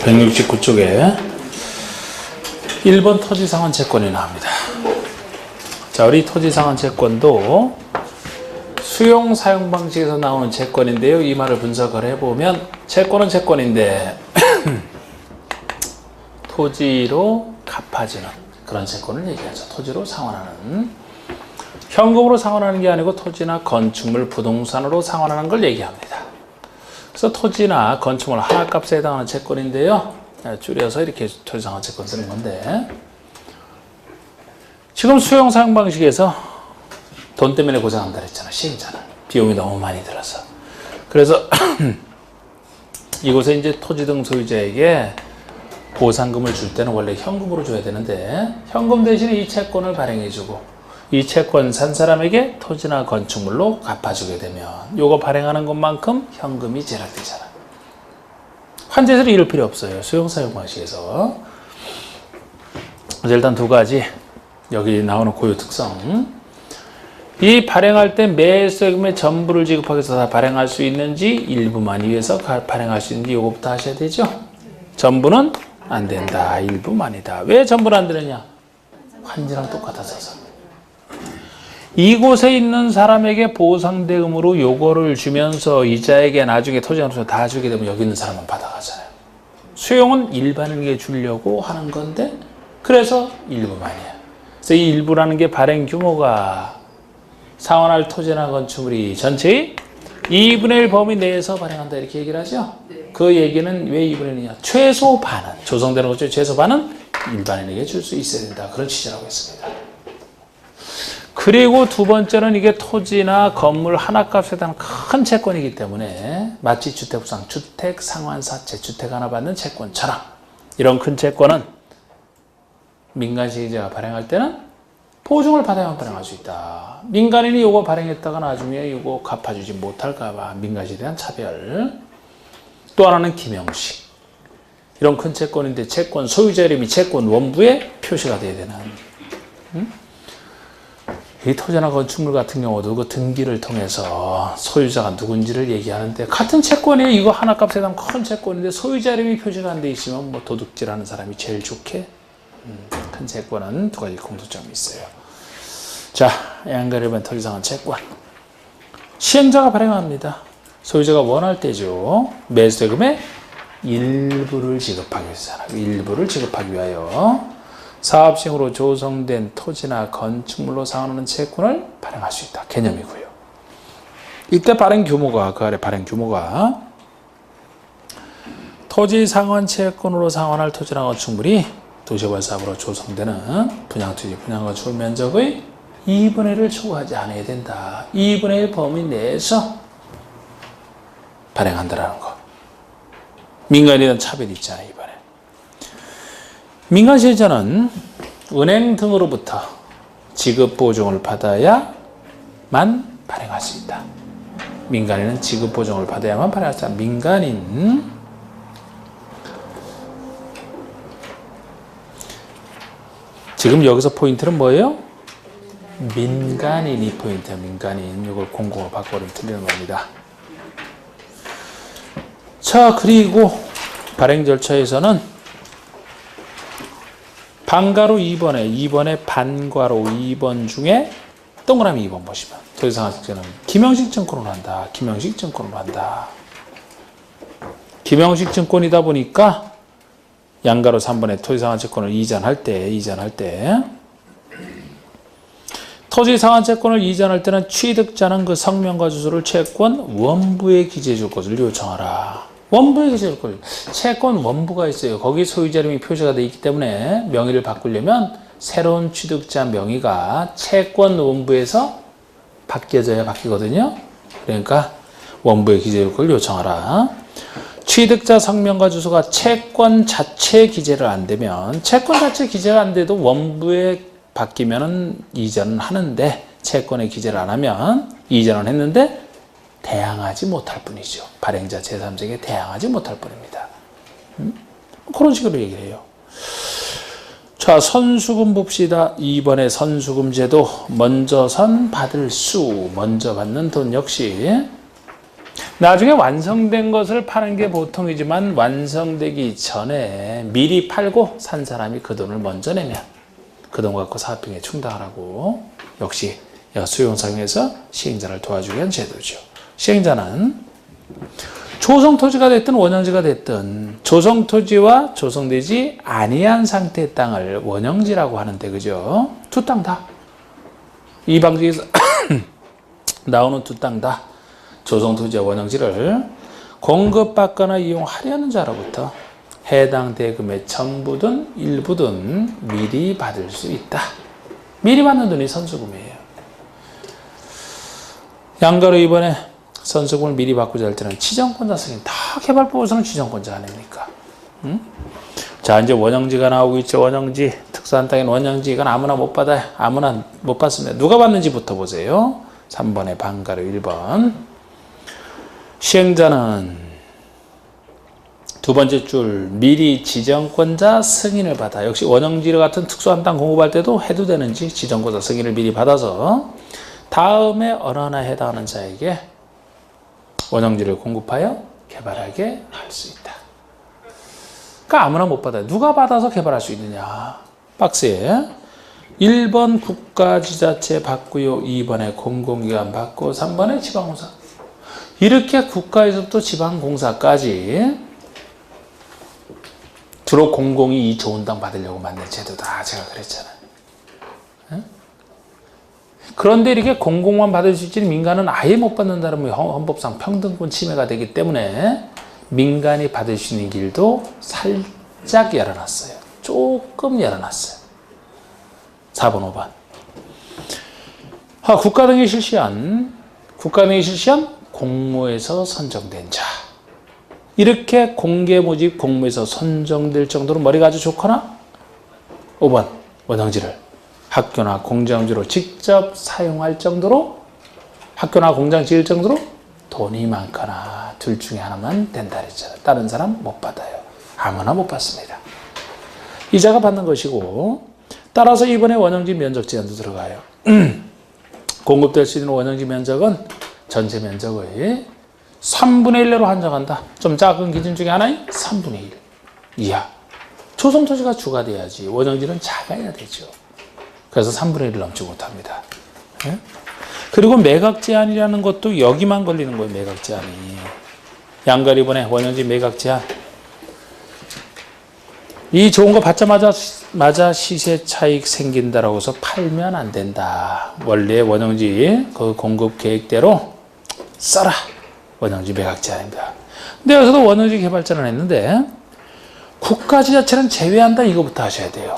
169쪽에 1번 토지상환 채권이 나옵니다. 자, 우리 토지상환 채권도 수용 사용 방식에서 나오는 채권인데요. 이 말을 분석을 해보면 채권은 채권인데 토지로 갚아지는 그런 채권을 얘기하죠. 토지로 상환하는, 현금으로 상환하는 게 아니고 토지나 건축물, 부동산으로 상환하는 걸 얘기합니다. 그래서 토지나 건축물 하나값에 해당하는 채권인데요. 줄여서 이렇게 토지상환 채권 쓰는 건데, 지금 수용 사용 방식에서 돈 때문에 고생한다 그랬잖아, 시행자는. 비용이 너무 많이 들어서. 그래서 이곳에 이제 토지 등 소유자에게 보상금을 줄 때는 원래 현금으로 줘야 되는데, 현금 대신에 이 채권을 발행해주고 이 채권 산 사람에게 토지나 건축물로 갚아주게 되면 요거 발행하는 것만큼 현금이 제락되잖아. 환제세를 이럴 필요 없어요, 수용 사용 방식에서. 일단 두 가지 여기 나오는 고유 특성. 이 발행할 때 매수세금의 전부를 지급하기 위해서 다 발행할 수 있는지, 일부만 위해서 발행할 수 있는지 요거부터 하셔야 되죠. 전부는 안 된다, 일부만이다. 왜 전부는 안 되느냐? 환지랑 똑같아서. 이곳에 있는 사람에게 보상대금으로 요거를 주면서 이자에게 나중에 토지하면서 다 주게 되면 여기 있는 사람은 받아가잖아요. 수용은 일반인에게 주려고 하는 건데, 그래서 일부만이야. 그래서 이 일부라는 게 발행 규모가 상환할 토지나 건축물이 전체의 2분의 1 범위 내에서 발행한다 이렇게 얘기를 하죠. 그 얘기는 왜 2분의 1이냐? 최소 반은, 조성되는 거죠. 최소 반은 일반인에게 줄 수 있어야 된다. 그런 취지라고 했습니다. 그리고 두 번째는 이게 토지나 건물 하나값에 해당하는 큰 채권이기 때문에 마치 주택부상, 주택상환사, 재주택 하나 받는 채권처럼 이런 큰 채권은 민간 시행자가 발행할 때는 보증을 받아야만 발행할 수 있다. 민간인이 이거 발행했다가 나중에 이거 갚아주지 못할까봐 민간시에 대한 차별. 또 하나는 김영식. 이런 큰 채권인데 채권 소유자 이름이 채권 원부에 표시가 돼야 되는. 이 토지나 건축물 같은 경우도 그 등기를 통해서 소유자가 누군지를 얘기하는데, 같은 채권이 이거 하나값에 대한 큰 채권인데 소유자 이름이 표시가 안 돼 있으면 뭐 도둑질하는 사람이 제일 좋게. 큰 채권은 두 가지 공통점이 있어요. 자, 양가리반 토지상환 채권. 시행자가 발행합니다. 소유자가 원할 때죠. 매수대금의 일부를 지급하기 위해서잖아요. 일부를 지급하기 위하여 사업시행으로 조성된 토지나 건축물로 상환하는 채권을 발행할 수 있다. 개념이고요. 이때 발행 규모가, 그 아래 발행 규모가 토지 상환 채권으로 상환할 토지나 건축물이 도시개발 사업으로 조성되는 분양토지, 분양건축물 면적의 2분의 1을 초과하지 않아야 된다. 2분의 1 범위 내에서 발행한다라는 거. 민간에 대한 차별이 있잖아요, 이번에. 민간 시행자는 은행 등으로부터 지급 보증을 받아야만 발행할 수 있다. 민간인은 지급 보증을 받아야만 발행할 수 있다. 민간인. 지금 여기서 포인트는 뭐예요? 민간인이 포인트야. 민간인. 이걸 공공으로 바꿔버리면 틀리는 겁니다. 자, 그리고 발행 절차에서는 반가로 2번에 반가로 2번 중에 동그라미 2번 보시면 토지상환 채권은 김영식 증권으로 한다. 김영식 증권으로 한다. 김영식 증권이다 보니까 양가로 3번에 토지상환 채권을 이전할 때 토지상환 채권을 이전할 때는 취득자는 그 성명과 주소를 채권 원부에 기재해 줄 것을 요청하라. 원부에 기재해 줄 걸. 채권 원부가 있어요. 거기 소유자 이름이 표시가 되어 있기 때문에 명의를 바꾸려면 새로운 취득자 명의가 채권 원부에서 바뀌거든요. 그러니까 원부에 기재해 줄 걸 요청하라. 취득자 성명과 주소가 채권 자체 기재를 안 되면, 채권 자체 기재가 안 돼도 원부에 바뀌면은 이전은 하는데, 채권에 기재를 안 하면 이전은 했는데 대항하지 못할 뿐이죠. 발행자 제3세에게 대항하지 못할 뿐입니다. 그런 식으로 얘기를 해요. 자, 선수금 봅시다. 2번의 선수금 제도. 먼저 선 받을 수, 먼저 받는 돈 역시 나중에 완성된 것을 파는 게 보통이지만 완성되기 전에 미리 팔고 산 사람이 그 돈을 먼저 내면 그 돈 갖고 사업비에 충당하라고 역시 수용상에서 시행자를 도와주기 위한 제도죠. 시행자는 조성토지가 됐든 원형지가 됐든 조성토지와 조성되지 아니한 상태의 땅을 원형지라고 하는데 그죠? 두 땅 다. 이 방식에서 나오는 두 땅 다 조성토지와 원형지를 공급받거나 이용하려는 자로부터 해당 대금의 전부든 일부든 미리 받을 수 있다. 미리 받는 돈이 선수금이에요. 양가로 이번에 선수금을 미리 받고자 할 때는 지정권자 승인. 다 개발법에서는 지정권자 아닙니까? 응? 자, 이제 원형지가 나오고 있죠. 원형지. 특수한 땅인 원형지. 이건 아무나 못 받아요. 아무나 못 받습니다. 누가 받는지부터 보세요. 3번에 반가로 1번. 시행자는 두 번째 줄 미리 지정권자 승인을 받아. 역시 원형지 같은 특수한 땅 공급할 때도 해도 되는지 지정권자 승인을 미리 받아서 다음에 어느 하나 해당하는 자에게 원형지를 공급하여 개발하게 할 수 있다. 그러니까 아무나 못 받아요. 누가 받아서 개발할 수 있느냐. 박스에 1번 국가지자체 받고요. 2번에 공공기관 받고 3번에 지방공사. 이렇게 국가에서부터 지방공사까지 주로 공공이 이 좋은 땅 받으려고 만든 제도다. 제가 그랬잖아요. 네? 그런데 이렇게 공공만 받을 수 있지 민간은 아예 못 받는다면 헌법상 평등권 침해가 되기 때문에 민간이 받을 수 있는 길도 살짝 열어놨어요. 조금 열어놨어요. 4번, 5번. 국가 등이 실시한 공모에서 선정된 자. 이렇게 공개 모집 공모에서 선정될 정도로 머리가 아주 좋거나 5번 원형지를 학교나 공장지로 직접 사용할 정도로 학교나 공장 지을 정도로 돈이 많거나 둘 중에 하나만 된다 그랬잖아요. 다른 사람 못 받아요. 아무나 못 받습니다. 이자가 받는 것이고 따라서 이번에 원형지 면적 제한도 들어가요. 공급될 수 있는 원형지 면적은 전체 면적의 3분의 1내로 한정한다. 좀 작은 기준 중에 하나인 3분의 1 이하. 조성토지가 주가 돼야지 원형지는 작아야 되죠. 그래서 3분의 1을 넘지 못합니다. 네? 그리고 매각 제한이라는 것도 여기만 걸리는 거예요. 매각 제한이. 양가리 이번에 원형지 매각 제한. 이 좋은 거 받자마자 시세 차익 생긴다라고 해서 팔면 안 된다. 원래 원형지 그 공급 계획대로 써라. 원형지 매각 제한입니다. 근데 여기서도 원형지 개발자는 했는데 국가지자체는 제외한다. 이거부터 하셔야 돼요.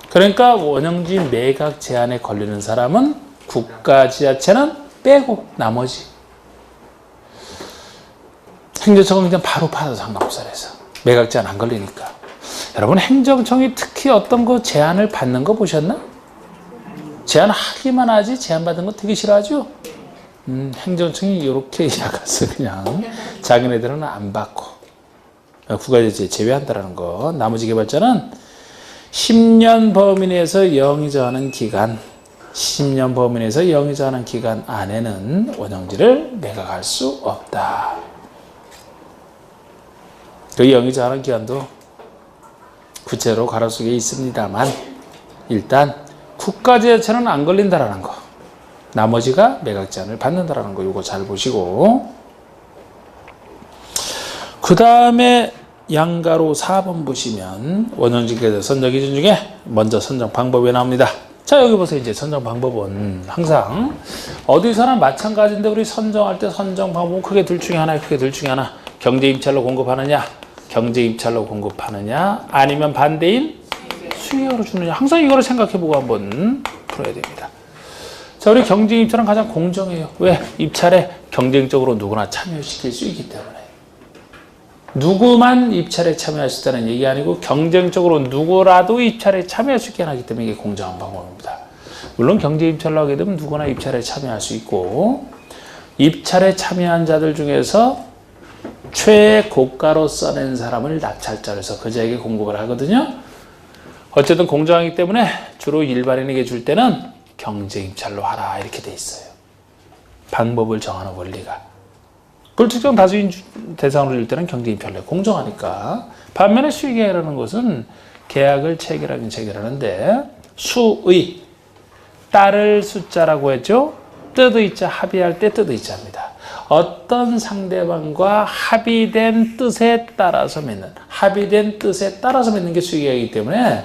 그러니까 원형지 매각 제한에 걸리는 사람은 국가지자체는 빼고 나머지 행정청은 그냥 바로 팔아도 상관없어요. 그래서 매각 제한 안 걸리니까. 여러분 행정청이 특히 어떤 거 제한을 받는 거 보셨나? 제한하기만 하지 제한받은 거 되게 싫어하죠? 행정청이 이렇게 약해서 그냥 자기네들은 안 받고 국가지자체 제외한다라는 거. 나머지 개발자는 10년 범위 내에서 영위정하는 기간 10년 범위 내에서 영위정하는 기간 안에는 원형지를 매각할 수 없다. 그 영위정하는 기간도 구체로 가로 속에 있습니다만 일단 국가지자체는 안 걸린다라는 거. 나머지가 매각 제한을 받는다라는 거. 이거 잘 보시고 그 다음에 양가로 4번 보시면 원형지에 선정 기준 중에 먼저 선정 방법이 나옵니다. 자 여기 보세요. 이제 선정 방법은 항상 어디서나 마찬가지인데 우리 선정할 때 선정 방법은 크게 둘 중에 하나. 경제 입찰로 공급하느냐 경제 입찰로 공급하느냐 아니면 반대인 수익으로 주느냐. 항상 이거를 생각해보고 한번 풀어야 됩니다. 자 우리 경제 입찰은 가장 공정해요. 왜? 입찰에 경쟁적으로 누구나 참여시킬 수 있기 때문에. 누구만 입찰에 참여할 수 있다는 얘기 아니고 경쟁적으로 누구라도 입찰에 참여할 수 있게 하기 때문에 이게 공정한 방법입니다. 물론 경제 입찰을 하게 되면 누구나 입찰에 참여할 수 있고 입찰에 참여한 자들 중에서 최고가로 써낸 사람을 낙찰자로 해서 그자에게 공급을 하거든요. 어쨌든 공정하기 때문에 주로 일반인에게 줄 때는 경제 입찰로 하라 이렇게 돼 있어요. 방법을 정하는 원리가. 불특정 다수인 대상으로 줄 때는 경제임차로 공정하니까. 반면에 수의계약이라는 것은 계약을 체결하는데 수의, 따를 숫자라고 했죠. 뜻의자, 합의할 때 뜻의자입니다. 어떤 상대방과 합의된 뜻에 따라서 맺는 게 수의계약이기 때문에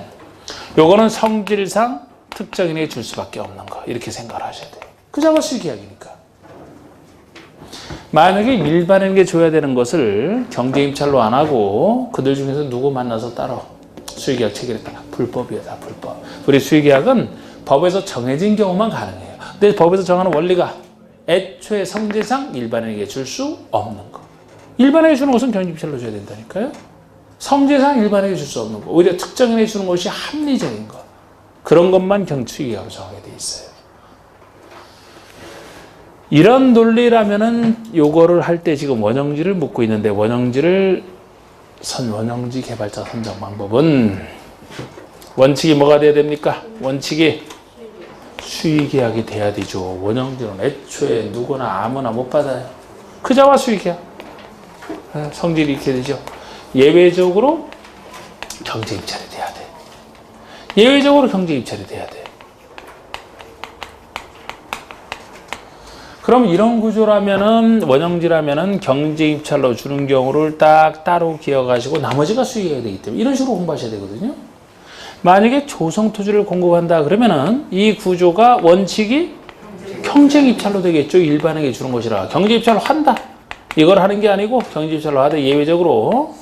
요거는 성질상 특정인에게 줄 수밖에 없는 거, 이렇게 생각을 하셔야 돼요. 그자가 수의계약이니까. 만약에 일반인에게 줘야 되는 것을 경제임찰로 안 하고 그들 중에서 누구 만나서 따로 수의계약 체결했다. 불법이다, 불법. 우리 수의계약은 법에서 정해진 경우만 가능해요. 근데 법에서 정하는 원리가 애초에 성질상 일반인에게 줄 수 없는 거. 일반인에게 주는 것은 경제임찰로 줘야 된다니까요. 성질상 일반인에게 줄 수 없는 거. 오히려 특정인에게 주는 것이 합리적인 거. 그런 것만 수의계약으로 정하게 돼 있어요. 이런 논리라면은 요거를 할 때 지금 원형지를 묻고 있는데 원형지 개발자 선정 방법은 원칙이 뭐가 돼야 됩니까? 원칙이 수의계약이 돼야 되죠. 원형지는 애초에 누구나 아무나 못 받아요. 그자와 수의계약. 성질이 이렇게 되죠. 예외적으로 경제입찰이 돼야 돼. 예외적으로 경제입찰이 돼야 돼. 그럼 이런 구조라면은 원형지라면은 경제입찰로 주는 경우를 딱 따로 기억하시고 나머지가 수익해야 되기 때문에 이런 식으로 공부하셔야 되거든요. 만약에 조성토지를 공급한다 그러면은 이 구조가 원칙이 경제입찰로 되겠죠. 일반에게 주는 것이라 경제입찰로 한다. 이걸 하는 게 아니고 경제입찰로 하되 예외적으로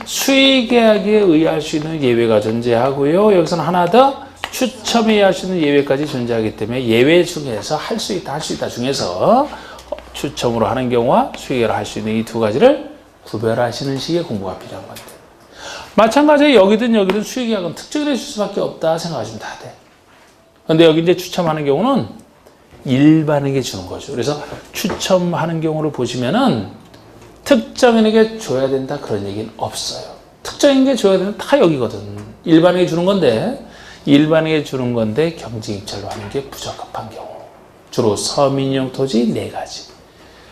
수의계약에 의할 수 있는 예외가 존재하고요. 여기서는 하나 더 추첨해야 할 수 있는 예외까지 존재하기 때문에 예외 중에서 할 수 있다 중에서 추첨으로 하는 경우와 수의계약을 할 수 있는 이 두 가지를 구별하시는 식의 공부가 필요한 건데 마찬가지로 여기든 수의계약은 특정을 해줄 수밖에 없다 생각하시면 다 돼. 근데 여기 이제 추첨하는 경우는 일반에게 주는 거죠. 그래서 추첨하는 경우를 보시면은 특정인에게 줘야 된다 그런 얘기는 없어요. 특정인에게 줘야 되는 다 여기거든. 일반에게 주는 건데 경제입찰로 하는 게 부적합한 경우. 주로 서민용 토지 4가지.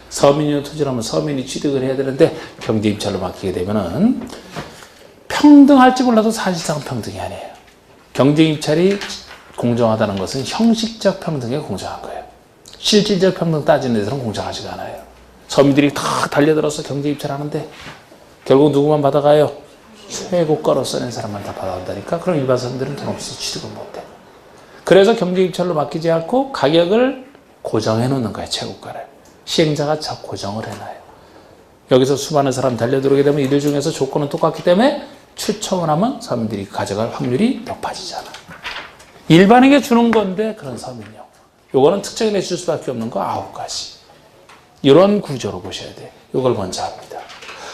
서민용 토지라면 서민이 취득을 해야 되는데 경제입찰로 맡기게 되면은 평등할지 몰라도 사실상 평등이 아니에요. 경제입찰이 공정하다는 것은 형식적 평등에 공정한 거예요. 실질적 평등 따지는 데서는 공정하지가 않아요. 서민들이 다 달려들어서 경제입찰하는데 결국 누구만 받아가요? 최고가로 써낸 사람만 다 받아온다니까. 그럼 일반 사람들은 돈 없어서 취득을 못해. 그래서 경제입찰로 맡기지 않고 가격을 고정해 놓는 거예요. 최고가를. 시행자가 고정을 해놔요. 여기서 수많은 사람 달려들어오게 되면 이들 중에서 조건은 똑같기 때문에 추첨을 하면 서민들이 가져갈 확률이 높아지잖아. 일반에게 주는 건데 그런 서민용. 요거는 특정인에게 줄 수밖에 없는 거 9가지. 이런 구조로 보셔야 돼. 요걸 먼저 합니다.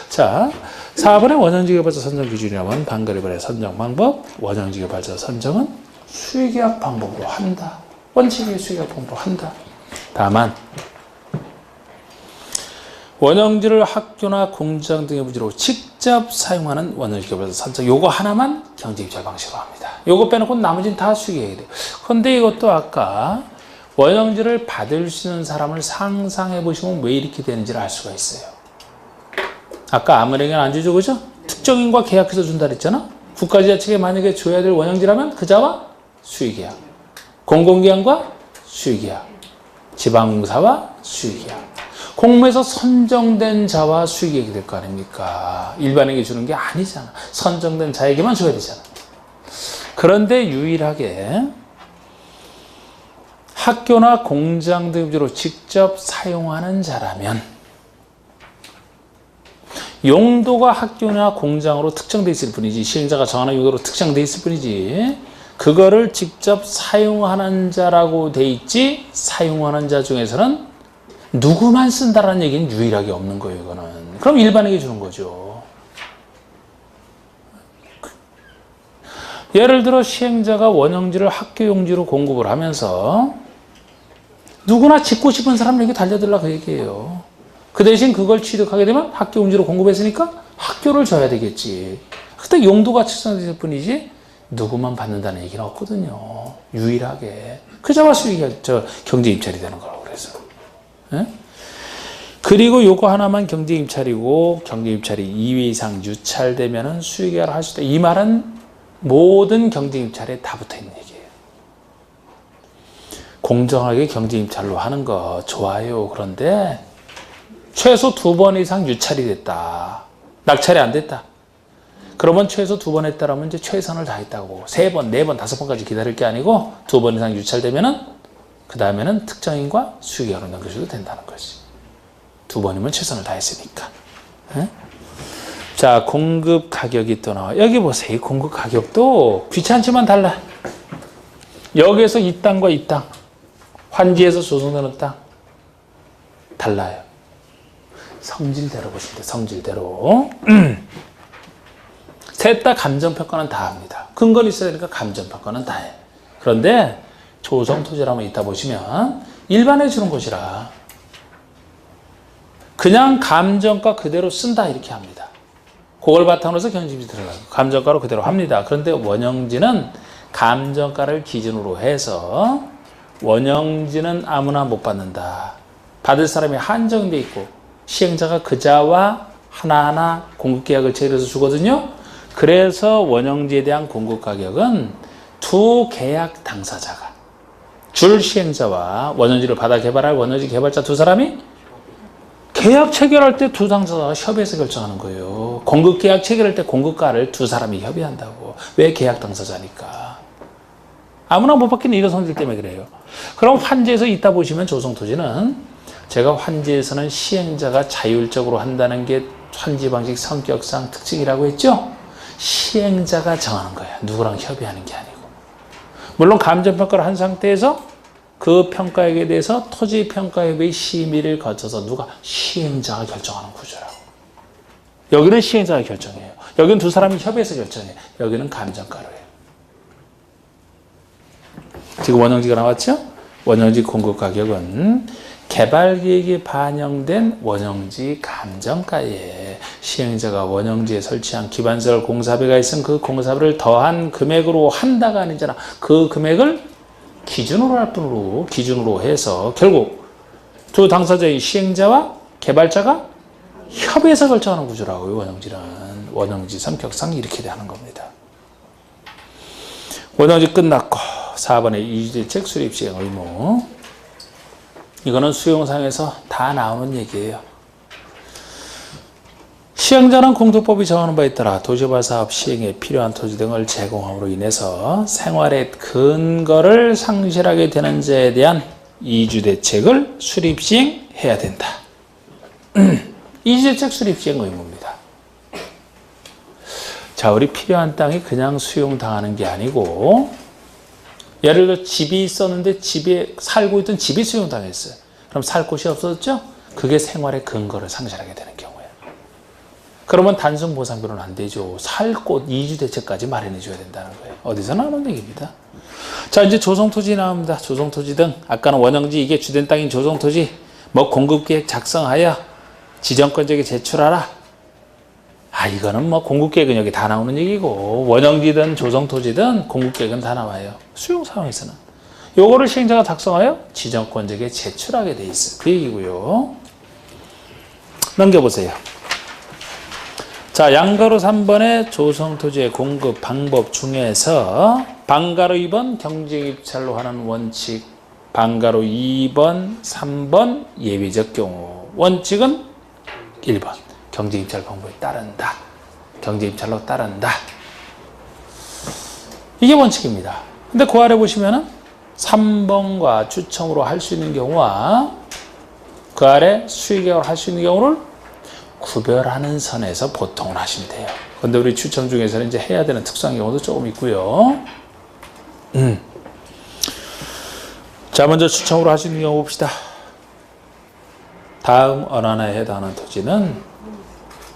자, 4번의 원형지 개발자 선정 기준이라면 반거래번의 선정 방법, 원형지 개발자 선정은 수의계약 방법으로 한다. 원칙의 수의계약 방법으로 한다. 다만 원형지를 학교나 공장 등의 부지로 직접 사용하는 원형지 개발자 선정 요거 하나만 경제입찰 방식으로 합니다. 요거 빼놓고 나머지는 다 수의계약이 돼요. 그런데 이것도 아까 원형지를 받을 수 있는 사람을 상상해 보시면 왜 이렇게 되는지를 알 수가 있어요. 아까 아무에게나 안 주죠, 그죠? 특정인과 계약해서 준다 그랬잖아? 국가지자체에 만약에 줘야 될 원형지라면 그자와 수의계약. 공공기관과 수의계약. 지방공사와 수의계약. 공모에서 선정된 자와 수의계약이 될 거 아닙니까? 일반에게 주는 게 아니잖아. 선정된 자에게만 줘야 되잖아. 그런데 유일하게 학교나 공장 등으로 직접 사용하는 자라면 용도가 학교나 공장으로 특정되어 있을 뿐이지 시행자가 정하는 용도로 특정되어 있을 뿐이지 그거를 직접 사용하는 자라고 돼 있지 사용하는 자 중에서는 누구만 쓴다라는 얘기는 유일하게 없는 거예요. 이거는. 그럼 일반에게 주는 거죠. 예를 들어 시행자가 원형지를 학교용지로 공급을 하면서 누구나 짓고 싶은 사람에게 달려들라 그 얘기예요. 그 대신 그걸 취득하게 되면 학교용지로 공급했으니까 학교를 줘야 되겠지. 그때 용도가 측정될 뿐이지 누구만 받는다는 얘기는 없거든요. 유일하게. 그자와 수익이 경제입찰이 되는 거라고 그래서. 예? 그리고 요거 하나만 경제입찰이고 경제입찰이 2회 이상 유찰되면은 수의계약을 할 수 있다. 이 말은 모든 경제입찰에 다 붙어있는 얘기예요. 공정하게 경제입찰로 하는 거 좋아요. 그런데 최소 2번 이상 유찰이 됐다. 낙찰이 안 됐다. 그러면 최소 2번 했다라면 이제 최선을 다했다고. 3번, 4번, 5번까지 기다릴 게 아니고 2번 이상 유찰되면은 그 다음에는 특정인과 수의계약으로 넘겨줘도 된다는 거지. 2번이면 최선을 다했으니까. 에? 자, 공급 가격이 또 나와. 여기 보세요. 공급 가격도 귀찮지만 달라. 여기에서 이 땅과 이 땅, 환지에서 조성되는 땅 달라요. 성질대로 보시면 돼요. 성질대로. 셋 다 감정평가는 다 합니다. 근거는 있어야 되니까 감정평가는 다 해. 그런데 조성토지라면 이따 보시면 일반에 주는 것이라 그냥 감정가 그대로 쓴다 이렇게 합니다. 그걸 바탕으로 해서 경제입찰이 들어가고 감정가로 그대로 합니다. 그런데 원형지는 감정가를 기준으로 해서 원형지는 아무나 못 받는다. 받을 사람이 한정돼 있고 시행자가 그자와 하나하나 공급계약을 체결해서 주거든요. 그래서 원형지에 대한 공급가격은 두 계약 당사자가 줄 시행자와 원형지를 받아 개발할 원형지 개발자 두 사람이 계약 체결할 때 두 당사자가 협의해서 결정하는 거예요. 공급계약 체결할 때 공급가를 두 사람이 협의한다고. 왜 계약 당사자니까. 아무나 못 받기는 이런 성질 때문에 그래요. 그럼 환지에서 이따 보시면 조성토지는 제가 환지에서는 시행자가 자율적으로 한다는 게 환지 방식 성격상 특징이라고 했죠. 시행자가 정하는 거야. 누구랑 협의하는 게 아니고. 물론 감정평가를 한 상태에서 그 평가액에 대해서 토지평가협의 심의를 거쳐서 누가 시행자가 결정하는 구조라고. 여기는 시행자가 결정해요. 여기는 두 사람이 협의해서 결정해요. 여기는 감정가로 해요. 지금 원형지가 나왔죠? 원형지 공급가격은 개발계획이 반영된 원형지 감정가에 시행자가 원형지에 설치한 기반시설 공사비가 있으면 그 공사비를 더한 금액으로 한다가 아니잖아. 그 금액을 기준으로 할 뿐으로 기준으로 해서 결국 두 당사자의 시행자와 개발자가 협의해서 결정하는 구조라고요. 원형지는 원형지 성격상 이렇게 하는 겁니다. 원형지 끝났고 4번에 이주대책 수립 시행 의무. 이거는 수용상에서 다 나오는 얘기예요. 시행자는 공도법이 정하는 바에 따라 도시개발 사업 시행에 필요한 토지 등을 제공함으로 인해서 생활의 근거를 상실하게 되는 자에 대한 이주대책을 수립 시행해야 된다. 이주대책 수립 시행 의무입니다. 자, 우리 필요한 땅이 그냥 수용당하는 게 아니고 예를 들어 집이 있었는데 집에 살고 있던 집이 수용당했어요. 그럼 살 곳이 없어졌죠? 그게 생활의 근거를 상실하게 되는 경우예요. 그러면 단순 보상비로는 안 되죠. 살 곳 이주대책까지 마련해 줘야 된다는 거예요. 어디서 나오는 얘기입니다. 자, 이제 조성토지 나옵니다. 조성토지 등 아까는 원형지 이게 주된 땅인 조성토지 뭐 공급계획 작성하여 지정권자에게 제출하라. 이거는 뭐 공급계획은 여기 다 나오는 얘기고 원형지든 조성토지든 공급계획은 다 나와요. 수용 상황에서는. 요거를 시행자가 작성하여 지정권자에게 제출하게 돼 있어요. 그 얘기고요. 넘겨보세요. 자, 양가로 3번의 조성토지의 공급 방법 중에서 방가로 2번 경쟁입찰로 하는 원칙, 방가로 2번, 3번 예외적 경우. 원칙은 1번. 경제입찰 방법에 따른다. 경제입찰로 따른다. 이게 원칙입니다. 근데 그 아래 보시면은 3번과 추첨으로 할 수 있는 경우와 그 아래 수의계약을 할 수 있는 경우를 구별하는 선에서 보통을 하시면 돼요. 근데 우리 추첨 중에서는 이제 해야 되는 특수한 경우도 조금 있고요. 자, 먼저 추첨으로 할 수 있는 경우 봅시다. 다음 어느 하나에 해당하는 토지는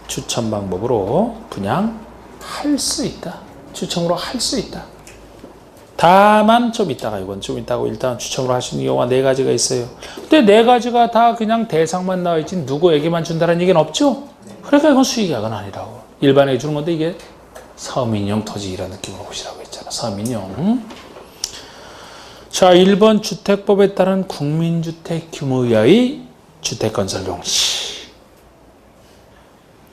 추첨 방법으로 분양할 수 있다. 추첨으로 할 수 있다. 다만 좀 이따가 이건 좀 이따고 일단 추첨으로 할 수 있는 경우가 4가지가 있어요. 근데 4가지가 다 그냥 대상만 나와 있지 누구에게만 준다는 얘기는 없죠. 그러니까 이건 수의계약은 아니라고. 일반에 주는 건데 이게 서민용 토지 이런 느낌으로 보시라고 했잖아. 서민용. 자, 1번 주택법에 따른 국민주택 규모의 주택건설 용시.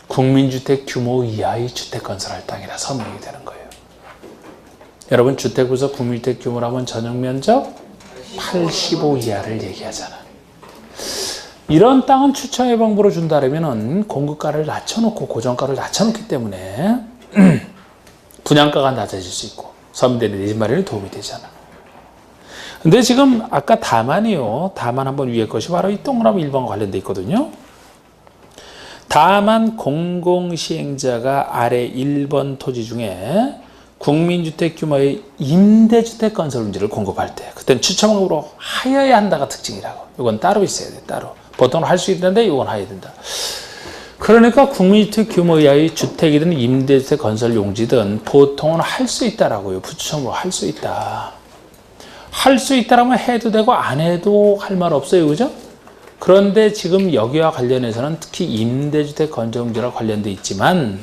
국민주택 규모 이하의 주택 건설할 땅이라 서명이 되는 거예요. 여러분 주택부서 국민주택 규모라면 전용면적 85 이하를 얘기하잖아. 이런 땅은 추첨 예방부로 준다면은 공급가를 낮춰놓고 고정가를 낮춰놓기 때문에 분양가가 낮아질 수 있고 서민들의 내 집 마련에 도움이 되잖아. 근데 지금 아까 다만이요. 다만 한번 위에 것이 바로 이 동그라미 1번과 관련돼 있거든요. 다만 공공시행자가 아래 1번 토지 중에 국민주택 규모의 임대주택 건설 문제를 공급할 때 그때는 추첨으로 하여야 한다가 특징이라고. 이건 따로 있어야 돼. 따로. 보통은 할 수 있는데 이건 하여야 된다. 그러니까 국민주택 규모 이하의 주택이든 임대주택 건설 용지든 보통은 할 수 있다라고요. 부추첨으로 할 수 있다. 할 수 있다라면 해도 되고 안 해도 할 말 없어요. 그죠? 그런데 지금 여기와 관련해서는 특히 임대주택 건설 용지와 관련돼 있지만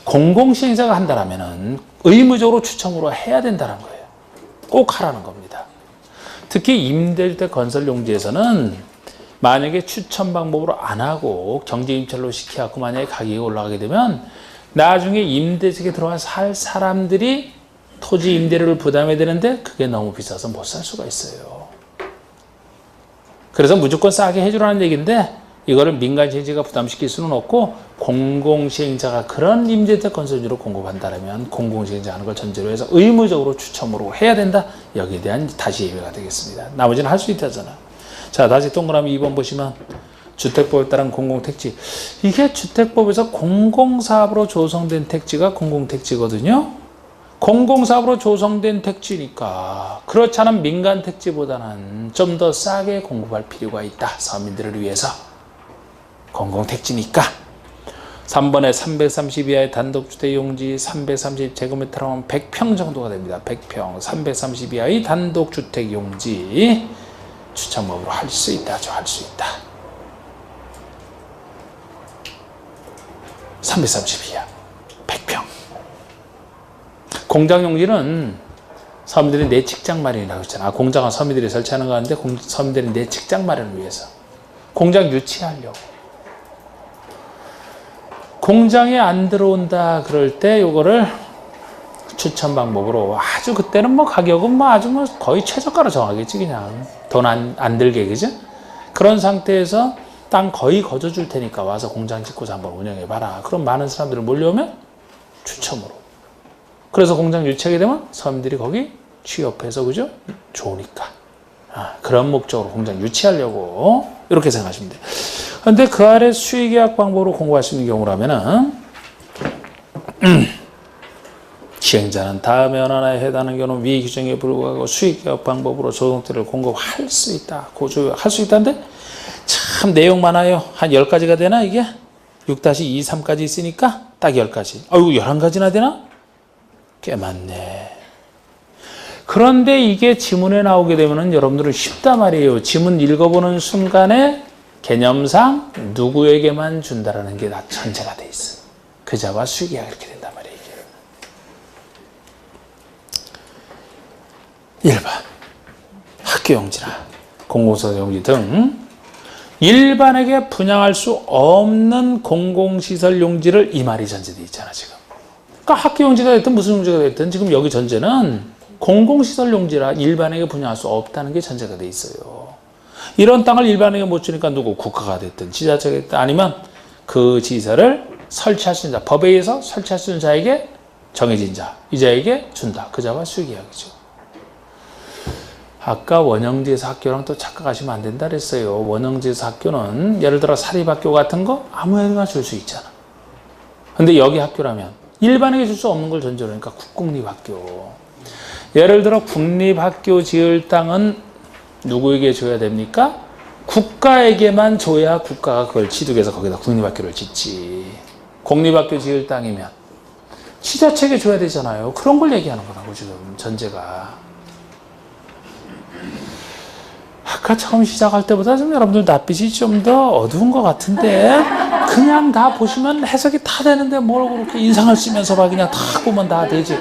공공시행자가 한다라면은 의무적으로 추첨으로 해야 된다는 거예요. 꼭 하라는 겁니다. 특히 임대주택 건설 용지에서는 만약에 추첨 방법으로 안 하고 경제임찰로 시켜갖고 만약에 가격이 올라가게 되면 나중에 임대주택에 들어와 살 사람들이 토지 임대료를 부담해야 되는데 그게 너무 비싸서 못 살 수가 있어요. 그래서 무조건 싸게 해주라는 얘기인데 이거를 민간시행자가 부담시킬 수는 없고 공공시행자가 그런 임대주택 건설주로 공급한다면 공공시행자 하는 걸 전제로 해서 의무적으로 추첨으로 해야 된다. 여기에 대한 다시 예외가 되겠습니다. 나머지는 할 수 있다잖아. 자, 다시 동그라미 2번 보시면 주택법에 따른 공공택지. 이게 주택법에서 공공사업으로 조성된 택지가 공공택지거든요. 공공사업으로 조성된 택지니까 그렇지 않은 민간택지보다는 좀 더 싸게 공급할 필요가 있다. 서민들을 위해서. 공공택지니까. 3번에 330 이하의 단독주택 용지 330제곱미터라면 100평 정도가 됩니다. 100평. 330 이하의 단독주택 용지 추첨법으로 할 수 있다죠. 할 수 있다. 330 이하 100평. 공장용지는 서민들이 내 직장 마련이라고 했잖아. 공장은 서민들이 설치하는 거 같은데 서민들이 내 직장 마련을 위해서. 공장 유치하려고. 공장에 안 들어온다 그럴 때 요거를 추천 방법으로 아주 그때는 뭐 가격은 뭐 아주 뭐 거의 최저가로 정하겠지 그냥 돈 안 들게 그죠? 그런 상태에서 땅 거의 거저 줄 테니까 와서 공장 짓고서 한번 운영해 봐라. 그럼 많은 사람들이 몰려오면 추첨으로. 그래서 공장 유치하게 되면 서민들이 거기 취업해서 그죠? 좋으니까. 그런 목적으로 공장 유치하려고 이렇게 생각하시면 돼요. 그런데 그 아래 수의계약 방법으로 공고할 수 있는 경우라면은 시행자는 다음에 하나에 해당하는 경우는 위 규정에 불구하고 수의계약 방법으로 조성대를 공급할 수 있다. 고조할 수 있다는데 참 내용 많아요. 한 10가지가 되나 이게? 6-23까지 있으니까 딱 10가지. 아이고 11가지나 되나? 꽤 많네. 그런데 이게 지문에 나오게 되면은 여러분들은 쉽단 말이에요. 지문 읽어보는 순간에 개념상 누구에게만 준다라는 게 다 전제가 돼 있어. 그자와 수의계약 이렇게 된단 말이에요. 1번 학교용지나 공공시설용지 등 일반에게 분양할 수 없는 공공시설 용지를 이 말이 전제되어 있잖아 지금. 그러니까 학교용지가 됐든 무슨 용지가 됐든 지금 여기 전제는 공공시설 용지라 일반에게 분양할 수 없다는 게 전제가 돼 있어요. 이런 땅을 일반에게 못 주니까 누구 국가가 됐든 지자체가 됐든 아니면 그 시설을 설치할 수 있는 자, 법에 의해서 설치할 수 있는 자에게 정해진 자, 이 자에게 준다. 그 자와 수의계약이죠. 아까 원형지에서 학교랑 또 착각하시면 안 된다 그랬어요. 원형지에서 학교는 예를 들어 사립학교 같은 거 아무에게나 줄 수 있잖아. 근데 여기 학교라면 일반에게 줄 수 없는 걸 전제로 하니까 국공립학교. 예를 들어 국립학교 지을 땅은 누구에게 줘야 됩니까? 국가에게만 줘야 국가가 그걸 취득해서 거기다 국립학교를 짓지. 공립학교 지을 땅이면 지자체에게 줘야 되잖아요. 그런 걸 얘기하는 거라고 지금 전제가. 아까 처음 시작할 때보다 좀 여러분들 낯빛이 좀 더 어두운 것 같은데 그냥 다 보시면 해석이 다 되는데 뭘 그렇게 인상을 쓰면서 봐 그냥 다 보면 다 되지.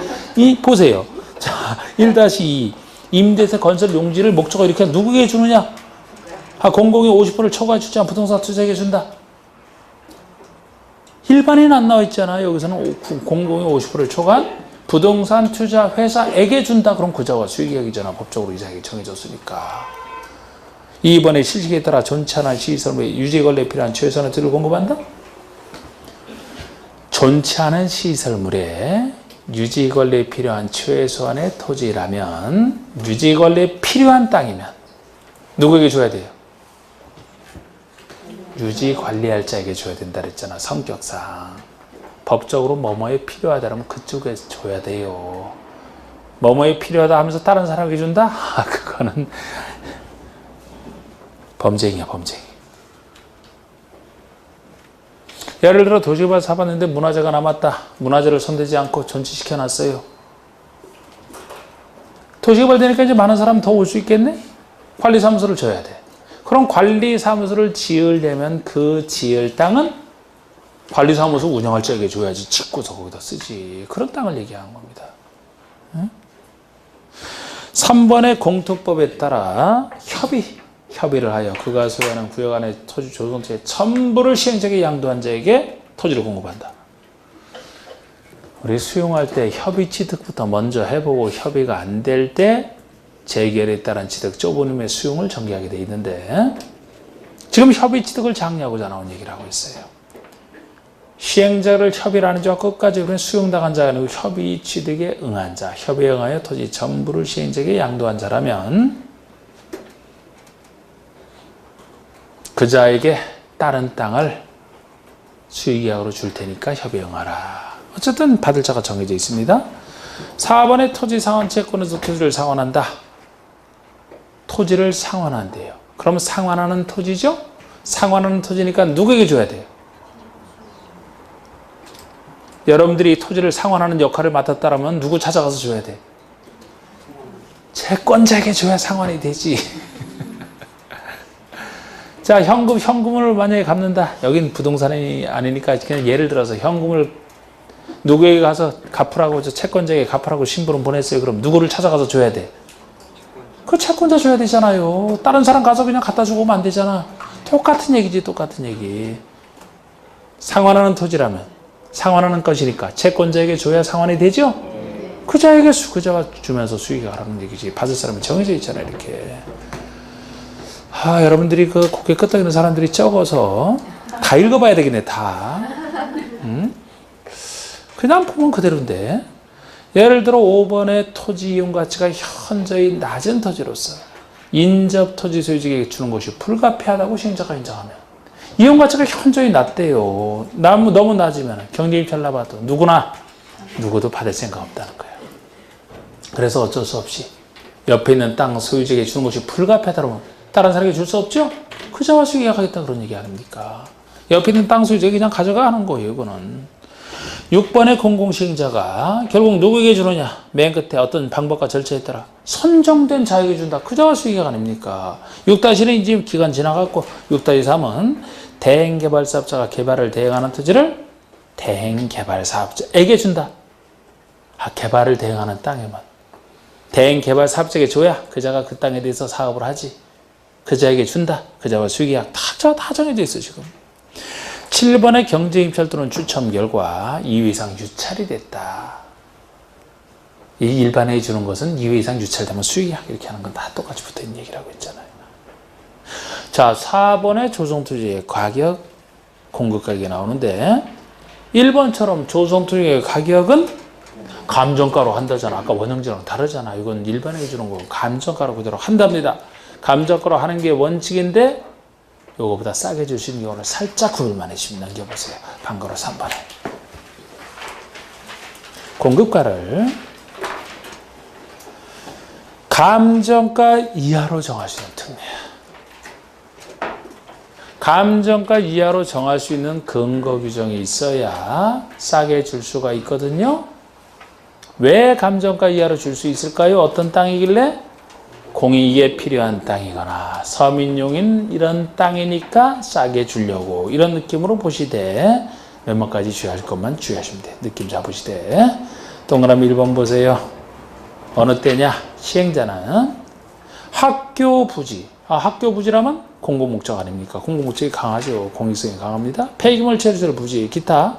보세요. 자, 1-2 임대세 건설 용지를 목적으로 이렇게 누구에게 주느냐? 공공이 50%를 초과해 주지 않은 부동산 투자에게 준다. 일반인 안 나와 있잖아. 여기서는 공공의 50%를 초과한 부동산 투자 회사에게 준다. 그럼 그자와 수익이익이잖아. 법적으로 이자액이 정해졌으니까. 2번에 실식에 따라 존치하는 시설물의 유지관리에 필요한 최소한의 토지를 공급한다. 존치하는 시설물에 유지관리에 필요한 최소한의 토지라면 유지관리에 필요한 땅이면 누구에게 줘야 돼요? 유지관리할 자에게 줘야 된다 그랬잖아. 성격상. 법적으로 뭐뭐에 필요하다면 그쪽에 줘야 돼요. 뭐뭐에 필요하다 하면서 다른 사람에게 준다? 그거는 범죄행위야, 범죄행위. 예를 들어 도시개발 사봤는데 문화재가 남았다. 문화재를 손대지 않고 존치시켜놨어요. 도시개발 되니까 이제 많은 사람 더 올 수 있겠네? 관리사무소를 줘야 돼. 그럼 관리사무소를 지으려면 그 지을 땅은 관리사무소 운영할 자에게 줘야지. 짓고서 거기다 쓰지. 그런 땅을 얘기하는 겁니다. 응? 3번의 공투법에 따라 협의를 하여 그가 소유하는 구역 안의 토지 조성토지의 전부를 시행자에게 양도한 자에게 토지를 공급한다. 우리 수용할 때 협의 취득부터 먼저 해보고 협의가 안 될 때 재결에 따른 취득 좁은 의미의 수용을 전개하게 돼 있는데 지금 협의 취득을 장려하고자 나온 얘기를 하고 있어요. 시행자를 협의를 하는 자와 끝까지 우리는 수용당한 자가 아니고 협의 취득에 응한 자, 협의에 응하여 토지 전부를 시행자에게 양도한 자라면 그 자에게 다른 땅을 수익이익으로 줄 테니까 협의에 응하라. 어쨌든 받을 자가 정해져 있습니다. 4번의 토지 상환 채권에서 토지를 상환한다. 토지를 상환한대요. 그럼 상환하는 토지죠? 상환하는 토지니까 누구에게 줘야 돼요? 여러분들이 토지를 상환하는 역할을 맡았다면 누구 찾아가서 줘야 돼? 채권자에게 줘야 상환이 되지. 자, 현금을 만약에 갚는다. 여긴 부동산이 아니니까 그냥 예를 들어서 현금을 누구에게 가서 갚으라고, 채권자에게 갚으라고 심부름 보냈어요. 그럼 누구를 찾아가서 줘야 돼? 그 채권자 줘야 되잖아요. 다른 사람 가서 그냥 갖다 주고 오면 안 되잖아. 똑같은 얘기지, 똑같은 얘기. 상환하는 토지라면 상환하는 것이니까 채권자에게 줘야 상환이 되죠? 그 자가 주면서 수익이 가라는 얘기지. 받을 사람이 정해져 있잖아요, 이렇게. 여러분들이 그 고개 끄덕이는 사람들이 적어서 다 읽어봐야 되겠네, 다. 그냥 보면 그대로인데. 예를 들어 5번의 토지 이용 가치가 현저히 낮은 토지로서 인접 토지 소유주에게 주는 것이 불가피하다고 시행자가 인정하면 이용 가치가 현저히 낮대요. 너무 낮으면 경제 입찰 나봐도 누구도 받을 생각 없다는 거예요. 그래서 어쩔 수 없이 옆에 있는 땅 소유주에게 주는 것이 불가피하다고 다른 사람에게 줄 수 없죠? 그 자와 수익하겠다 그런 얘기 아닙니까? 옆에 있는 땅 소유주에게 그냥 가져가는 거예요, 이거는. 6번의 공공시행자가 결국 누구에게 주느냐? 맨 끝에 어떤 방법과 절차에 따라 선정된 자에게 준다. 그 자와 수익이 아닙니까? 6-는 이제 기간 지나갔고 6-3은 대행개발사업자가 개발을 대행하는 토지를 대행개발사업자에게 준다. 개발을 대행하는 땅에만. 대행개발사업자에게 줘야 그 자가 그 땅에 대해서 사업을 하지. 그 자에게 준다. 그 자와 수익이익 다 정해져 있어 지금. 7번의 경제입찰 또는 추첨 결과 2회 이상 유찰이 됐다. 이 일반에 주는 것은 2회 이상 유찰되면 수익이익 이렇게 하는 건 다 똑같이 붙어있는 얘기라고 했잖아요. 자, 4번의 조성토지의 가격, 공급가격이 나오는데 1번처럼 조성토지의 가격은 감정가로 한다잖아. 아까 원형지랑 다르잖아. 이건 일반에 주는 거 감정가로 그대로 한답니다. 감정가로 하는 게 원칙인데 요거보다 싸게 주시는 경우는 살짝 구별만 해주시면 넘겨보세요. 방거로 3번에. 공급가를 감정가 이하로 정할 수 있는 특례. 감정가 이하로 정할 수 있는 근거 규정이 있어야 싸게 줄 수가 있거든요. 왜 감정가 이하로 줄 수 있을까요? 어떤 땅이길래? 공익에 필요한 땅이거나 서민용인 이런 땅이니까 싸게 주려고 이런 느낌으로 보시되 몇몇 가지 주의할 것만 주의하시면 돼요. 느낌 잡으시되 동그라미 1번 보세요. 어느 때냐? 시행자는 학교 부지. 학교 부지라면 공공목적 아닙니까? 공공목적이 강하죠. 공익성이 강합니다. 폐기물 처리시설 부지, 기타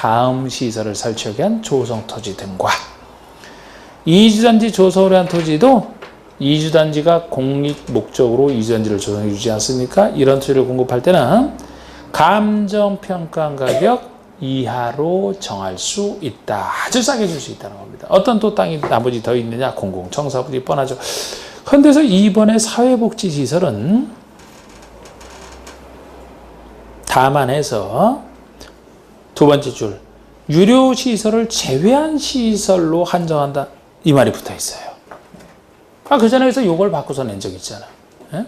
다음 시설을 설치하기 위한 조성 토지 등과 이주단지 조성을 위한 토지도 이주단지가 공익 목적으로 이주단지를 조성해 주지 않습니까? 이런 토지를 공급할 때는 감정평가한 가격 이하로 정할 수 있다. 아주 싸게 줄 수 있다는 겁니다. 어떤 또 땅이 나머지 더 있느냐? 공공청사부지 뻔하죠. 그런데서 이번에 사회복지시설은 다만해서 두 번째 줄 유료시설을 제외한 시설로 한정한다. 이 말이 붙어 있어요. 그 전에서 요걸 바꿔서 낸 적 있잖아. 예?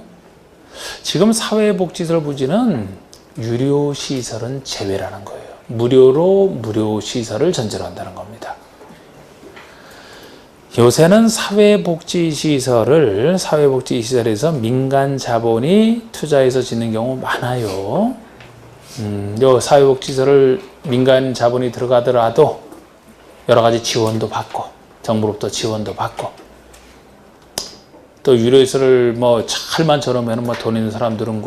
지금 사회복지시설 부지는 유료시설은 제외라는 거예요. 무료로 무료시설을 전제로 한다는 겁니다. 요새는 사회복지시설에서 민간 자본이 투자해서 짓는 경우 많아요. 요 사회복지시설을 민간 자본이 들어가더라도 여러 가지 지원도 받고, 정부로부터 지원도 받고, 또 유료시설을 뭐 잘만 저러면 뭐 돈 있는 사람들은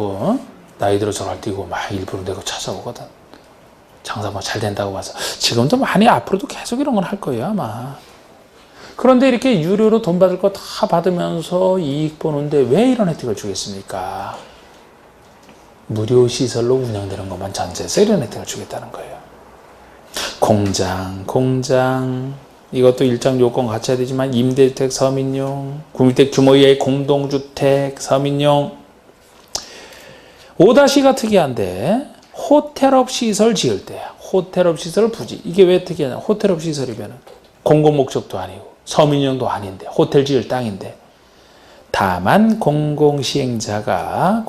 나이 들어 저럴 뛰고 막 일부러 내고 찾아오거든. 장사 뭐 잘 된다고 봐서. 지금도 많이 앞으로도 계속 이런 건 할 거예요, 아마. 그런데 이렇게 유료로 돈 받을 거 다 받으면서 이익 보는데 왜 이런 혜택을 주겠습니까? 무료 시설로 운영되는 것만 전제해서 이런 혜택을 주겠다는 거예요. 공장. 이것도 일정 요건 갖춰야 되지만 임대주택 서민용, 국민주택 규모 이하의 공동주택 서민용. 5-가 특이한데 호텔업 시설 지을 때야. 호텔업 시설 부지. 이게 왜 특이하냐? 호텔업 시설이면 공공목적도 아니고 서민용도 아닌데 호텔 지을 땅인데 다만 공공시행자가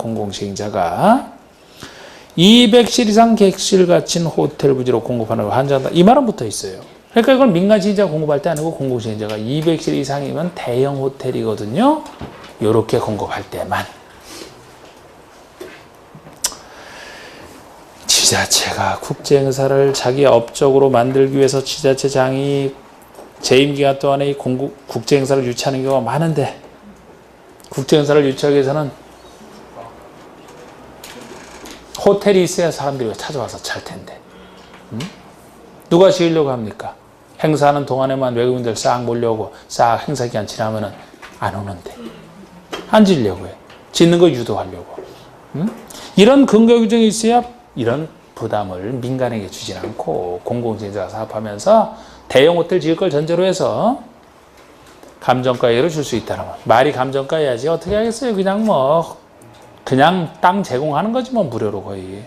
200실 이상 객실 갖춘 호텔 부지로 공급하는 걸 한정한다. 이 말은 붙어 있어요. 그러니까 이건 민간 시행자가 공급할 때 아니고 공공시행자가 200실 이상이면 대형 호텔이거든요. 이렇게 공급할 때만. 지자체가 국제행사를 자기 업적으로 만들기 위해서 지자체장이 재임 기간 동안에 국제행사를 유치하는 경우가 많은데 국제행사를 유치하기 위해서는 호텔이 있어야 사람들이 찾아와서 잘 텐데. 누가 지으려고 합니까? 행사하는 동안에만 외국인들 싹 몰려오고 싹 행사 기간 지나면은 안 오는데. 안 지으려고 해. 짓는 거 유도하려고. 이런 근거 규정이 있어야 이런 부담을 민간에게 주진 않고 공공시행자가 사업하면서 대형 호텔 지을 걸 전제로 해서 감정가액을 줄 수 있다는 거. 말이 감정가야지 어떻게 하겠어요? 그냥 땅 제공하는 거지 뭐 무료로 거의.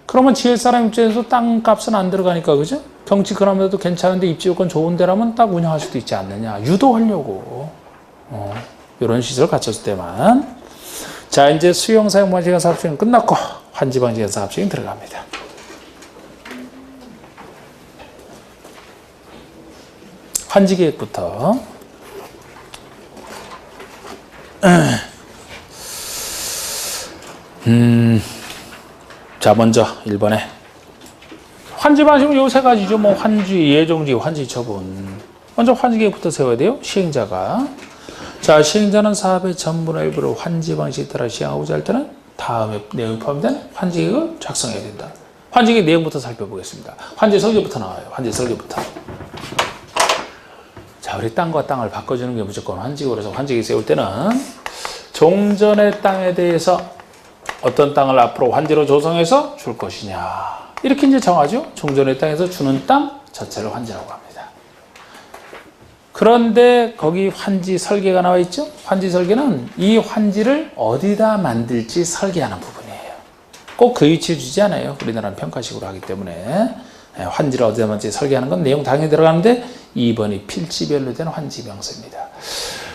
그러면 지을 사람 입장에서 땅값은 안 들어가니까 그죠? 경치 그럼에도 괜찮은데 입지 요건 좋은 데라면 딱 운영할 수도 있지 않느냐. 유도하려고. 이런 시설 갖췄을 때만. 자, 이제 수용사용방지간 사업시행 끝났고 환지방지간 사업시행 들어갑니다. 환지계획부터. 자, 먼저 1번에 환지방식은 요 세 가지죠. 뭐 환지, 예정지, 환지 처분. 먼저 환지계획부터 세워야 돼요. 시행자가. 자, 시행자는 사업의 전부나 일부를 환지방식에 따라 시행하고자 할 때는 다음에 내용이 포함된 환지계획을 작성해야 된다. 환지계획 내용부터 살펴보겠습니다. 환지 설계부터 나와요. 환지 설계부터. 자, 우리 땅과 땅을 바꿔주는 게 무조건 환지고, 그래서 환지계획 세울 때는 종전의 땅에 대해서 어떤 땅을 앞으로 환지로 조성해서 줄 것이냐. 이렇게 이제 정하죠. 종전의 땅에서 주는 땅 자체를 환지라고 합니다. 그런데 거기 환지 설계가 나와 있죠. 환지 설계는 이 환지를 어디다 만들지 설계하는 부분이에요. 꼭 그 위치에 주지 않아요. 우리나라는 평가식으로 하기 때문에. 환지를 어디다 만들지 설계하는 건 내용 당연히 들어가는데 2번이 필지별로 된 환지 명세입니다.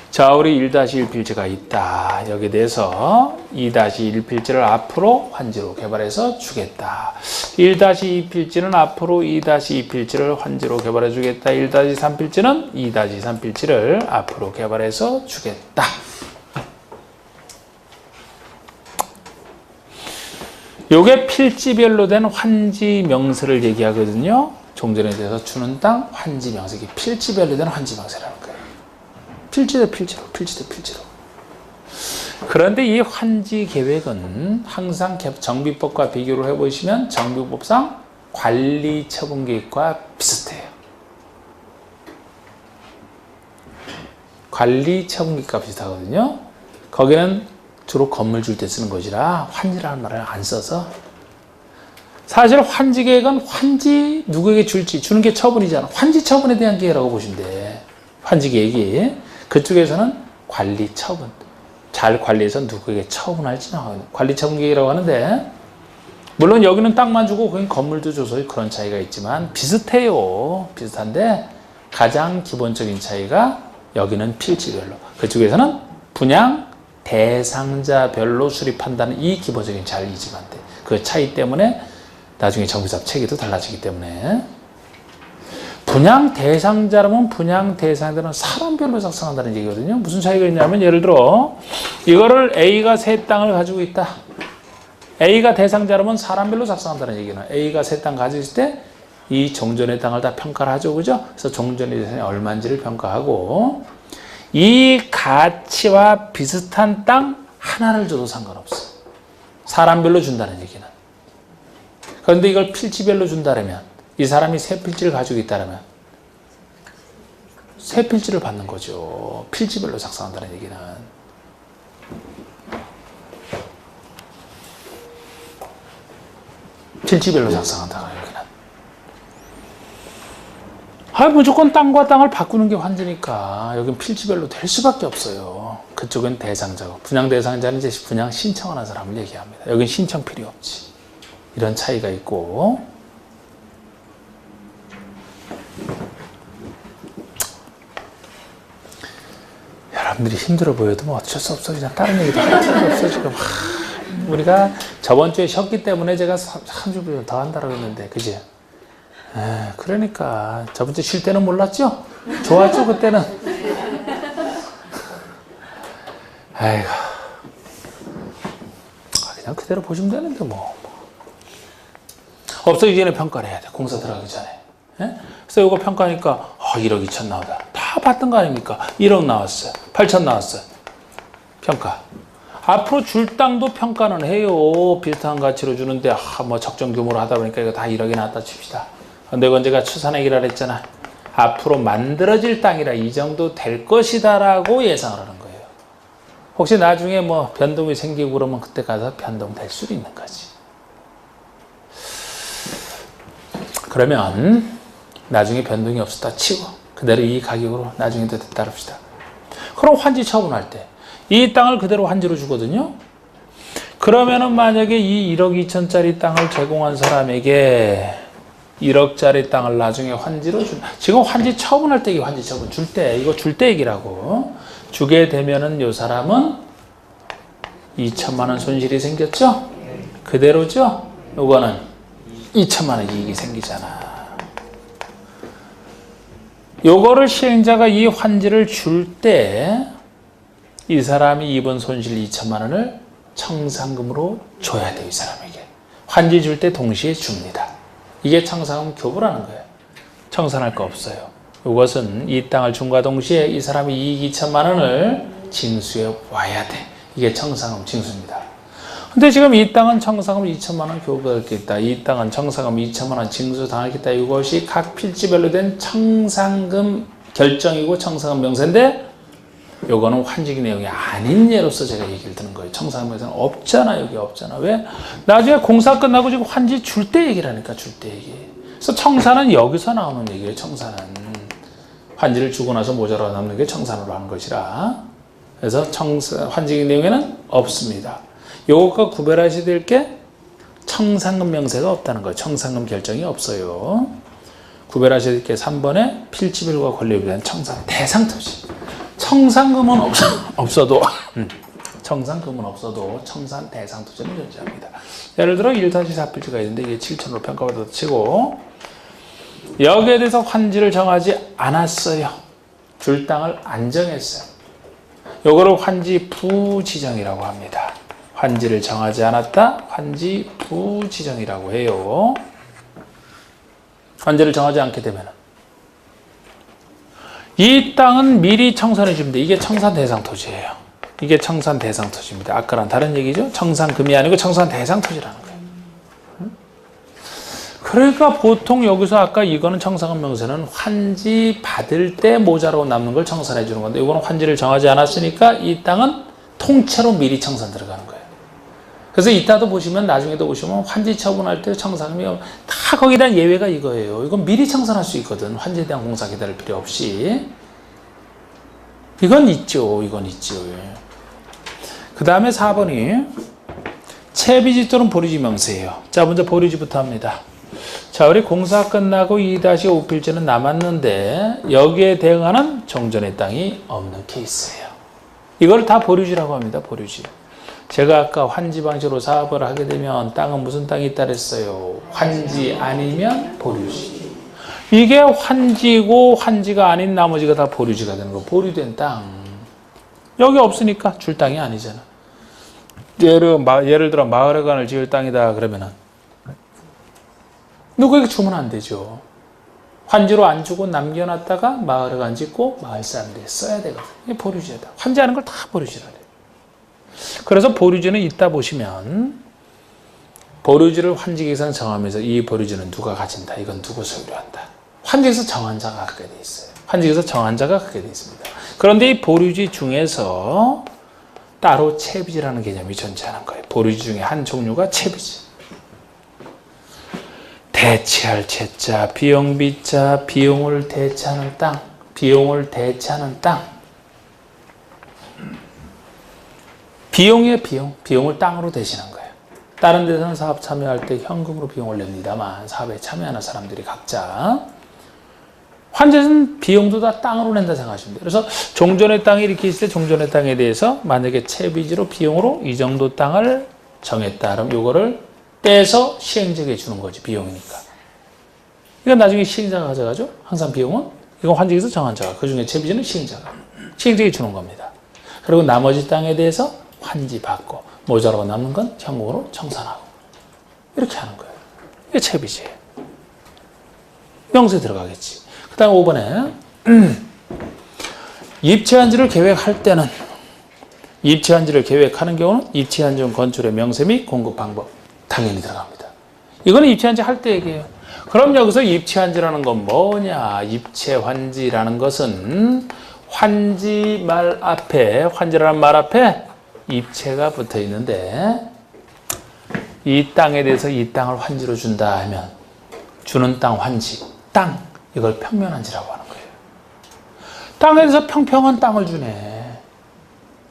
자, 우리 1-1 필지가 있다. 여기에 대해서 2-1 필지를 앞으로 환지로 개발해서 주겠다. 1-2 필지는 앞으로 2-2 필지를 환지로 개발해 주겠다. 1-3 필지는 2-3 필지를 앞으로 개발해서 주겠다. 요게 필지별로 된 환지 명세를 얘기하거든요. 종전에 대해서 주는 땅 환지 명세. 이게 필지별로 된 환지 명세라는 거예요. 필지 대 필지로. 그런데 이 환지 계획은 항상 정비법과 비교를 해보시면 정비법상 관리처분계획과 비슷해요. 관리처분계획과 비슷하거든요. 거기는 주로 건물 줄 때 쓰는 것이라 환지라는 말을 안 써서, 사실 환지계획은 환지 누구에게 줄지 주는 게 처분이잖아. 환지 처분에 대한 계획이라고 보시면 돼. 환지계획이. 그쪽에서는 관리처분, 잘 관리해서 누구에게 처분할지 나와요. 관리처분계획이라고 하는데, 물론 여기는 땅만 주고 거긴 건물도 줘서 그런 차이가 있지만 비슷해요. 비슷한데 가장 기본적인 차이가 여기는 필지별로, 그쪽에서는 분양 대상자별로 수립한다는 이 기본적인 차이지만 돼. 그 차이 때문에 나중에 정비사업 체계도 달라지기 때문에, 분양 대상자라면 분양 대상자는 사람별로 작성한다는 얘기거든요. 무슨 차이가 있냐면, 예를 들어 이거를 A가 새 땅을 가지고 있다. A가 대상자라면 사람별로 작성한다는 얘기는, A가 새 땅 가지고 있을 때 이 종전의 땅을 다 평가를 하죠. 그죠? 그래서 종전의 대상이 얼마인지를 평가하고, 이 가치와 비슷한 땅 하나를 줘도 상관없어. 사람별로 준다는 얘기는. 그런데 이걸 필지별로 준다면, 이 사람이 새 필지를 가지고 있다면 새 필지를 받는 거죠. 필지별로 작성한다는 얘기는. 필지별로 작성한다는 얘기는. 무조건 땅과 땅을 바꾸는 게 환지니까 여긴 필지별로 될 수밖에 없어요. 그쪽은 대상자고, 분양 대상자는 이제 분양 신청하는 사람을 얘기합니다. 여긴 신청 필요 없지. 이런 차이가 있고, 여러분들이 힘들어 보여도 뭐 어쩔 수 없어. 그냥 다른 얘기도 할 필요가 없어 지금. 우리가 저번 주에 쉬었기 때문에 제가 30분 더 한다고 했는데, 그지? 그러니까 저번 주 쉴 때는 몰랐죠? 좋았죠 그때는? 아이고, 그냥 그대로 보시면 되는데 뭐. 없어지기 전에 평가를 해야 돼. 공사 들어가기 전에. 그래서 이거 평가하니까 1억 2천 나오다. 다 봤던 거 아닙니까? 1억 나왔어요. 8천 나왔어요. 평가. 앞으로 줄 땅도 평가는 해요. 비슷한 가치로 주는데 뭐 적정 규모로 하다 보니까 이거 다 1억이 나왔다 칩시다. 근데 이건 제가 추산액이라 그랬잖아. 앞으로 만들어질 땅이라 이 정도 될 것이다 라고 예상을 하는 거예요. 혹시 나중에 뭐 변동이 생기고 그러면 그때 가서 변동될 수도 있는 거지. 그러면 나중에 변동이 없었다 치고 그대로 이 가격으로 나중에도 됐다 합시다. 그럼 환지 처분할 때 이 땅을 그대로 환지로 주거든요. 그러면은 만약에 이 1억 2천짜리 땅을 제공한 사람에게 1억짜리 땅을 나중에 환지로 준다. 지금 환지 처분할 때, 이 환지 처분 줄 때, 이거 줄 때 얘기라고. 주게 되면은 요 사람은 2천만 원 손실이 생겼죠? 그대로죠? 요거는 2천만 원 이익이 생기잖아. 요거를 시행자가 이 환지를 줄 때 이 사람이 입은 손실 2천만 원을 청산금으로 줘야 돼요. 이 사람에게. 환지 줄 때 동시에 줍니다. 이게 청산금 교부라는 거예요. 청산할 거 없어요. 이것은 이 땅을 준과 동시에 이 사람이 이익 2천만 원을 징수해 와야 돼. 이게 청산금 징수입니다. 근데 지금 이 땅은 청산금 2천만 원 교부받겠다. 이 땅은 청산금 2천만 원 징수 당하겠다. 이것이 각 필지별로 된 청산금 결정이고 청산금 명세인데, 요거는 환지기 내용이 아닌 예로서 제가 얘기를 드는 거예요. 청산금에서는 없잖아. 여기 없잖아. 왜? 나중에 공사 끝나고 지금 환지 줄 때 얘기를 하니까, 줄 때 얘기. 그래서 청산은 여기서 나오는 얘기예요. 청산은 환지를 주고 나서 모자라 남는 게 청산으로 하는 것이라. 그래서 환지기 내용에는 없습니다. 요것과 구별하셔야 될 게 청산금 명세가 없다는 거예요. 청산금 결정이 없어요. 구별하셔야 될 게 3번에 필지별과 권리에 대한 청산 대상 토지. 청산금은 없어도 청산금은 없어도 청산 대상 토지는 존재합니다. 예를 들어 1-4필지가 있는데 이게 7천으로 평가받아도 치고 여기에 대해서 환지를 정하지 않았어요. 줄 땅을 안 정했어요. 요거를 환지 부지정이라고 합니다. 환지를 정하지 않았다. 환지 부지정이라고 해요. 환지를 정하지 않게 되면 이 땅은 미리 청산해 줍니다. 이게 청산 대상 토지예요. 이게 청산 대상 토지입니다. 아까랑 다른 얘기죠. 청산금이 아니고 청산 대상 토지라는 거예요. 그러니까 보통 여기서 아까 이거는 청산권 명세는 환지 받을 때 모자라고 남는 걸 청산해 주는 건데 이거는 환지를 정하지 않았으니까 이 땅은 통째로 미리 청산 들어가는 거예요. 그래서 이따도 보시면 나중에도 보시면 환지 처분할 때 청산금이 다 거기에 대한 예외가 이거예요. 이건 미리 청산할 수 있거든. 환지에 대한 공사 기다릴 필요 없이. 이건 있죠. 이건 있죠. 그 다음에 4번이 채비지 또는 보류지 명세예요. 자, 먼저 보류지부터 합니다. 자, 우리 공사 끝나고 2-5필지는 남았는데 여기에 대응하는 종전의 땅이 없는 케이스예요. 이걸 다 보류지라고 합니다. 보류지. 제가 아까 환지 방식으로 사업을 하게 되면 땅은 무슨 땅이 있다 그랬어요? 환지 아니면 보류지. 이게 환지고 환지가 아닌 나머지가 다 보류지가 되는 거. 보류된 땅. 여기 없으니까 줄 땅이 아니잖아. 예를 들어 마을회관을 지을 땅이다 그러면은 누구에게 주면 안 되죠. 환지로 안 주고 남겨놨다가 마을회관 짓고 마을 사람들이 써야 되거든. 이게 보류지다. 환지하는 걸 다 보류지라 그래. 그래서 보류지는 이따 보시면 보류지를 환지계에서 정하면서 이 보류지는 누가 가진다. 이건 누구 소유로 한다. 환지에서 정한 자가 갖게 돼 있어요. 환지에서 정한 자가 갖게 돼 있습니다. 그런데 이 보류지 중에서 따로 채비지라는 개념이 존재하는 거예요. 보류지 중에 한 종류가 채비지. 대체할 채자, 비용 비자, 비용을 대체하는 땅, 비용을 대체하는 땅. 비용이에요, 비용을 땅으로 대신한 거예요. 다른 데서는 사업 참여할 때 현금으로 비용을 냅니다만 사업에 참여하는 사람들이 각자 환지에서는 비용도 다 땅으로 낸다 생각하시면 돼요. 그래서 종전의 땅이 이렇게 있을 때 종전의 땅에 대해서 만약에 채비지로 비용으로 이 정도 땅을 정했다. 그럼 이거를 떼서 시행자에게 주는 거지. 비용이니까. 이건 나중에 시행자가 가져가죠. 항상 비용은 이건 환지에서 정한 자가. 그중에 채비지는 시행자에게 주는 겁니다. 그리고 나머지 땅에 대해서 환지 받고 모자라고 남는 건 현금으로 청산하고 이렇게 하는 거예요. 이게 채비지예요. 명세 들어가겠지. 그 다음 5번에 입체한지를 계획할 때는 입체한지를 계획하는 경우는 입체한지 건축의 명세 및 공급 방법 당연히 들어갑니다. 이거는 입체한지 할 때 얘기해요. 그럼 여기서 입체한지라는 건 뭐냐? 입체환지라는 것은 환지 말 앞에 환지라는 말 앞에 입체가 붙어 있는데 이 땅에 대해서 이 땅을 환지로 준다 하면 주는 땅 환지, 땅 이걸 평면환지라고 하는 거예요. 땅에 대해서 평평한 땅을 주네.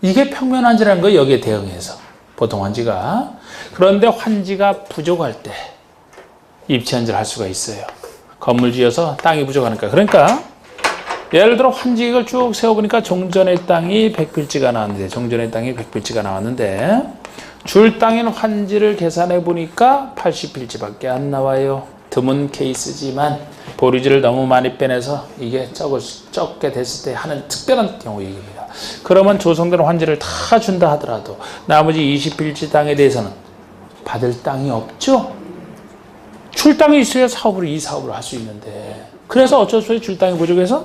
이게 평면환지라는 거예요. 여기에 대응해서 보통 환지가. 그런데 환지가 부족할 때 입체환지를 할 수가 있어요. 건물 지어서 땅이 부족하니까. 그러니까 예를 들어 환지객을 쭉 세워보니까 종전의 땅이 100필지가 나왔는데 종전의 땅이 100필지가 나왔는데 줄 땅인 환지를 계산해 보니까 80필지밖에 안 나와요. 드문 케이스지만 보류지를 너무 많이 빼내서 이게 적게 됐을 때 하는 특별한 경우 얘기입니다. 그러면 조성된 환지를 다 준다 하더라도 나머지 20필지 땅에 대해서는 받을 땅이 없죠. 줄 땅이 있어야 이 사업을 할 수 있는데 그래서 어쩔 수 없이 줄 땅이 부족해서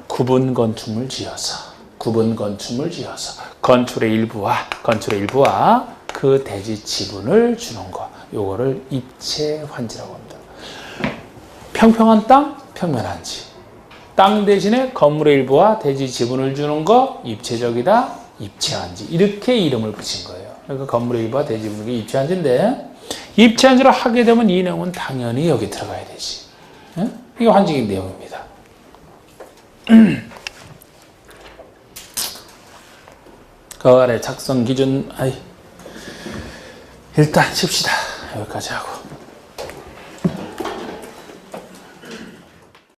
구분 건축물 지어서 건축의 일부와 그 대지 지분을 주는 거. 요거를 입체환지라고 합니다. 평평한 땅, 평면환지. 땅 대신에 건물의 일부와 대지 지분을 주는 거 입체적이다, 입체환지. 이렇게 이름을 붙인 거예요. 그러니까 건물의 일부와 대지 지분이 입체환지인데 입체환지를 하게 되면 이 내용은 당연히 여기 들어가야 되지. 이게 환지의 내용입니다. 그 아래 작성 기준 일단 쉽시다. 여기까지 하고